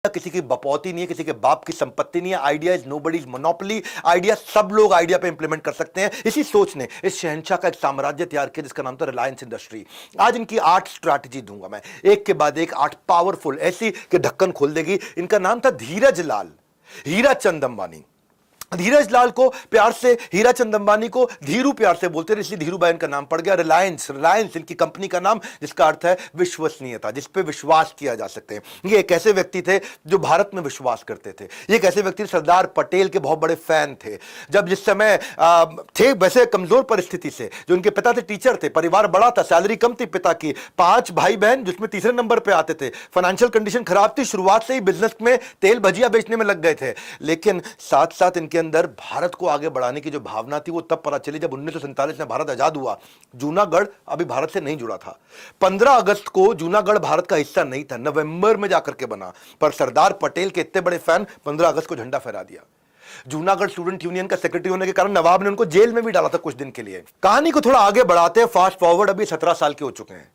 किसी की बपौती नहीं है, किसी के बाप की संपत्ति नहीं है। Idea is nobody's monopoly. Idea सब लोग आइडिया पे इंप्लीमेंट कर सकते हैं। इसी सोच ने इस शहंशाह का एक साम्राज्य तैयार किया जिसका नाम था रिलायंस इंडस्ट्री। आज इनकी 8 स्ट्रैटेजी दूंगा मैं, एक के बाद एक 8 पावरफुल, ऐसी कि ढक्कन खोल देगी। इनका नाम था धीरज लाल हीराचंद अंबानी। धीरज लाल को प्यार से, हीराचंद अंबानी को धीरू प्यार से बोलते थे, इसलिए धीरू भाई इनका नाम पड़ गया। रिलायंस, रिलायंस इनकी कंपनी का नाम, जिसका अर्थ है विश्वसनीयता, जिस पे विश्वास किया जा सकते हैं। ये एक ऐसे व्यक्ति थे जो भारत में विश्वास करते थे। ये एक ऐसे व्यक्ति सरदार पटेल के बहुत बड़े फैन थे। जब जिस समय थे वैसे कमजोर परिस्थिति से, जो उनके पिता थे टीचर थे, परिवार बड़ा था, सैलरी कम थी पिता की, 5 भाई बहन जिसमें तीसरे नंबर पे आते थे, फाइनेंशियल कंडीशन खराब थी, शुरुआत से ही बिजनेस में तेल भजिया बेचने में लग गए थे। लेकिन साथ साथ इनके अंदर भारत को आगे बढ़ाने की जो भावना थी वो तब पता चली जब 1947 में भारत आजाद हुआ। जूनागढ़ अभी भारत से नहीं जुड़ा था। 15 अगस्त को जूनागढ़ भारत का हिस्सा नहीं था, नवंबर में जाकर के बना। पर सरदार पटेल के इतने बड़े फैन 15 अगस्त को झंडा फहरा दिया। जूनागढ़ स्टूडेंट यूनियन का सेक्रेटरी होने के कारण नवाब ने उनको जेल में भी डाला था कुछ दिन के लिए। कहानी को थोड़ा आगे बढ़ाते हैं, फास्ट फॉरवर्ड, अभी 17 साल के हो चुके हैं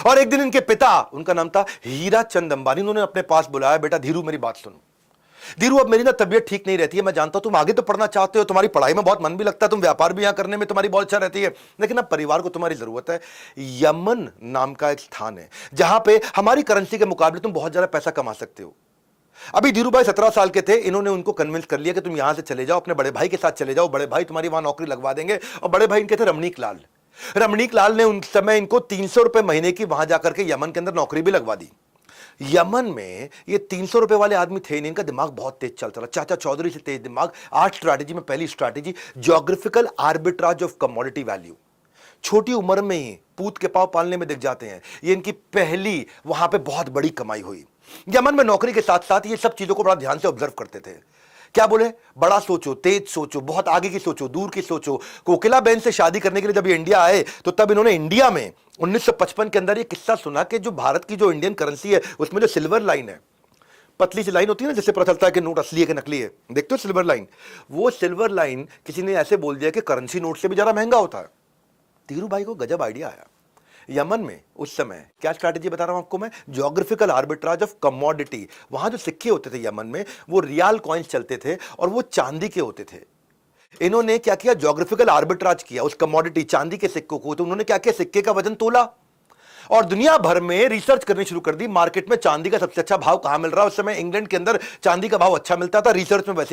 और एक दिन इनके पिता, उनका नाम था हीराचंद अंबानी, उन्होंने अपने पास बुलाया, बेटा धीरू मेरी बात सुनो। धीरू, अब मेरी ना तबीयत ठीक नहीं रहती है, मैं जानता हूं तुम आगे तो पढ़ना चाहते हो, तुम्हारी पढ़ाई में बहुत मन भी लगता है, तुम व्यापार भी यहां करने में तुम्हारी बहुत इच्छा रहती है, लेकिन अब परिवार को तुम्हारी जरूरत है। यमन नाम का एक स्थान है जहां पे हमारी करेंसी के मुकाबले तुम बहुत ज्यादा पैसा कमा सकते हो। अभी धीरू भाई 17 साल के थे, इन्होंने उनको कन्विंस कर लिया कि तुम यहां से चले जाओ, अपने बड़े भाई के साथ चले जाओ, बड़े भाई तुम्हारी वहां नौकरी लगवा देंगे। और बड़े भाई इनके थे रमणीक लाल। रमणीक लाल ने उन समय इनको 300 रुपए महीने की वहां जाकर के यमन के अंदर नौकरी भी लगवा दी। यमन में ये 300 रुपए वाले आदमी थे नहीं, इनका दिमाग बहुत तेज चलता था, चाचा चौधरी से तेज दिमाग। 8 स्ट्रैटेजी में पहली strategy geographical arbitrage of commodity value. छोटी उम्र में ही पूत के पांव पालने में दिख जाते हैं। ये इनकी पहली वहां पे बहुत बड़ी कमाई हुई। यमन में नौकरी के साथ साथ ये सब चीजों को बड़ा ध्यान से ऑब्जर्व करते थे। क्या बोले, बड़ा सोचो, तेज सोचो, बहुत आगे की सोचो, दूर की सोचो। कोकिला बेन से शादी करने के लिए जब ये इंडिया आए तो तब इन्होंने इंडिया में 1955 के अंदर ये किस्सा सुना कि जो भारत की जो इंडियन करेंसी है उसमें जो सिल्वर लाइन है, पतली सी लाइन होती है ना, जिससे पता चलता है कि नोट असली है कि नकली है, देखते हो सिल्वर लाइन, वो सिल्वर लाइन किसी ने ऐसे बोल दिया कि करेंसी नोट से भी ज्यादा महंगा होता है। धीरू भाई को गजब आइडिया आया। यमन में उस समय क्या स्ट्रैटेजी बता रहा हूं आपको मैं, ज्योग्राफिकल आर्बिट्राज ऑफ कमोडिटी। वहां जो सिक्के होते थे यमन में, वो रियाल कॉइन्स चलते थे और वो चांदी के होते थे। इन्होंने क्या किया, ज्योग्राफिकल आर्बिट्राज किया उस कमोडिटी चांदी के सिक्कों को। तो उन्होंने क्या किया, सिक्के का वजन तोला और दुनिया भर में रिसर्च करनी शुरू कर दी, मार्केट में चांदी का सबसे अच्छा भाव कहां मिल रहा है। उस समय इंग्लैंड के अंदर चांदी का भाव अच्छा मिलता था, रिसर्च में वैसे